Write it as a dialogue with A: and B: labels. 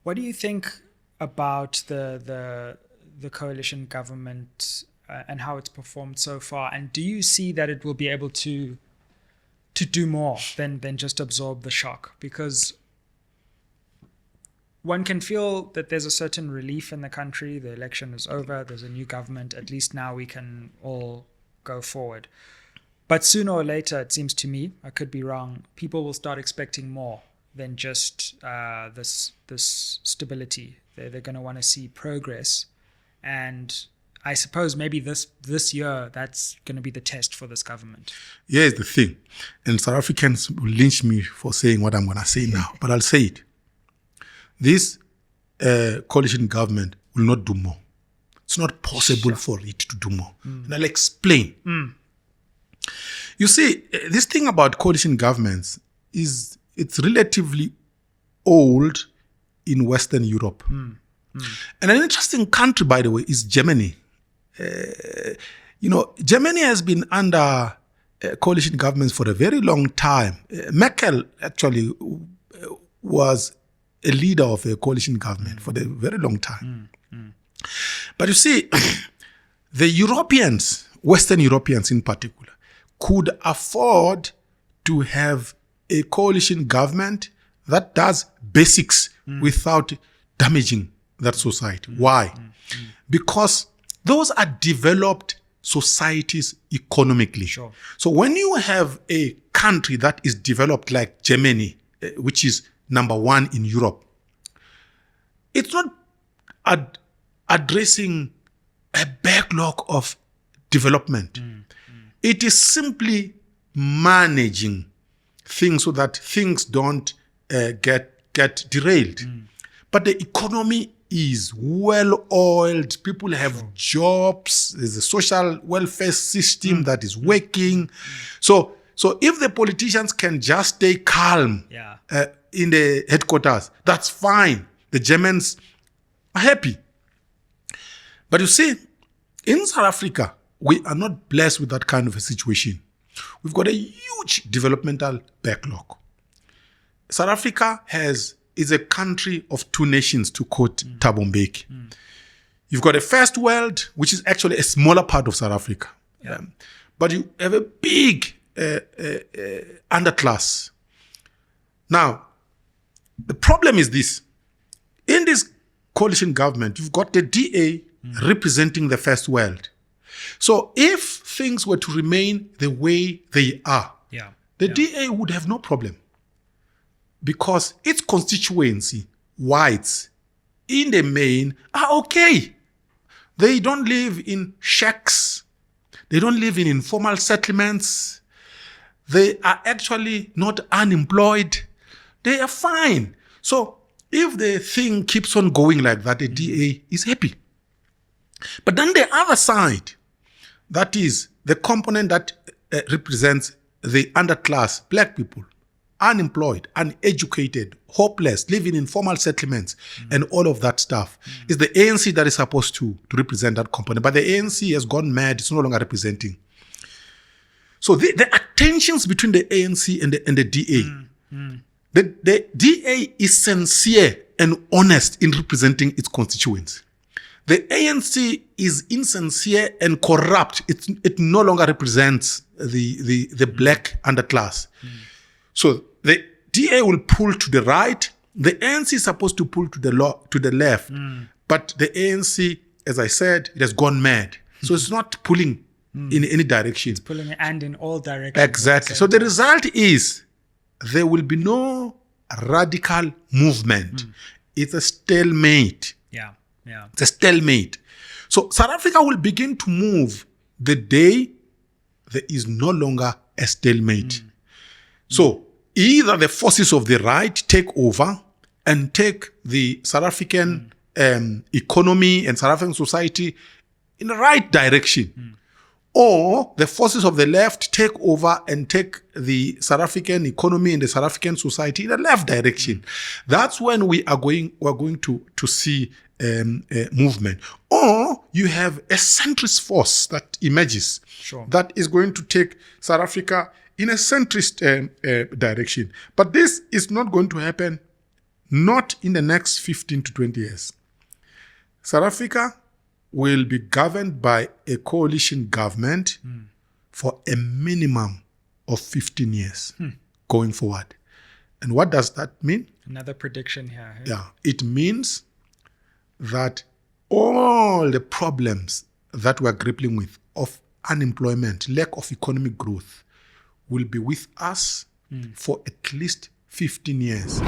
A: What do you think about the coalition government and how it's performed so far? And do you see that it will be able to do more than just absorb the shock? Because one can feel that there's a certain relief in the country. The election is over. There's a new government. At least now we can all go forward. But sooner or later, it seems to me, I could be wrong, people will start expecting more than just this stability. They're going to want to see progress. And I suppose maybe this year, that's going to be the test for this government.
B: Here's the thing. And South Africans will lynch me for saying what I'm going to say now, but I'll say it. This coalition government will not do more. It's not possible for it to do more. And I'll explain. You see, this thing about coalition governments it's relatively old in Western Europe. And an interesting country, by the way, is Germany. Germany has been under coalition governments for a very long time. Merkel actually was a leader of a coalition government for a very long time. But you see, the Europeans, Western Europeans in particular, could afford to have a coalition government that does basics without damaging that society. Why? Because those are developed societies economically.
A: Sure.
B: So when you have a country that is developed like Germany, which is number one in Europe, it's not addressing a backlog of development. It is simply managing things so that things don't get derailed. But the economy is well-oiled. People have jobs. There's a social welfare system that is working. So if the politicians can just stay calm in the headquarters, that's fine. The Germans are happy. But you see, in South Africa, we are not blessed with that kind of a situation. We've got a huge developmental backlog. South Africa is a country of two nations, to quote Thabo Mbeki. You've got a first world, which is actually a smaller part of South Africa. But you have a big underclass. Now, the problem is this. In this coalition government, you've got the DA representing the first world. So if things were to remain the way they are, the DA would have no problem. Because its constituency, whites, in the main, are okay. They don't live in shacks. They don't live in informal settlements. They are actually not unemployed. They are fine. So if the thing keeps on going like that, the DA is happy. But then the other side, that is the component that represents the underclass, black people, unemployed, uneducated, hopeless, living in formal settlements, and all of that stuff, is the ANC that is supposed to represent that component. But the ANC has gone mad. It's no longer representing. So the tensions between the ANC and the DA. The DA is sincere and honest in representing its constituents. The ANC is insincere and corrupt. It no longer represents the black underclass. So the DA will pull to the right. The ANC is supposed to pull to the left. But the ANC, as I said, it has gone mad. So it's not pulling in any direction.
A: It's pulling and in all directions.
B: Exactly. So the result is there will be no radical movement. It's a stalemate. It's a stalemate. So South Africa will begin to move the day there is no longer a stalemate. So either the forces of the right take over and take the South African economy and South African society in the right direction, or the forces of the left take over and take the South African economy and the South African society in the left direction. That's when we're going to see movement. Or you have a centrist force that emerges that is going to take South Africa in a centrist direction. But this is not going to happen not in the next 15 to 20 years. South Africa will be governed by a coalition government for a minimum of 15 years going forward. And what does that mean?
A: Another prediction here. Hey?
B: Yeah, it means that all the problems that we're grappling with of unemployment, lack of economic growth, will be with us for at least 15 years.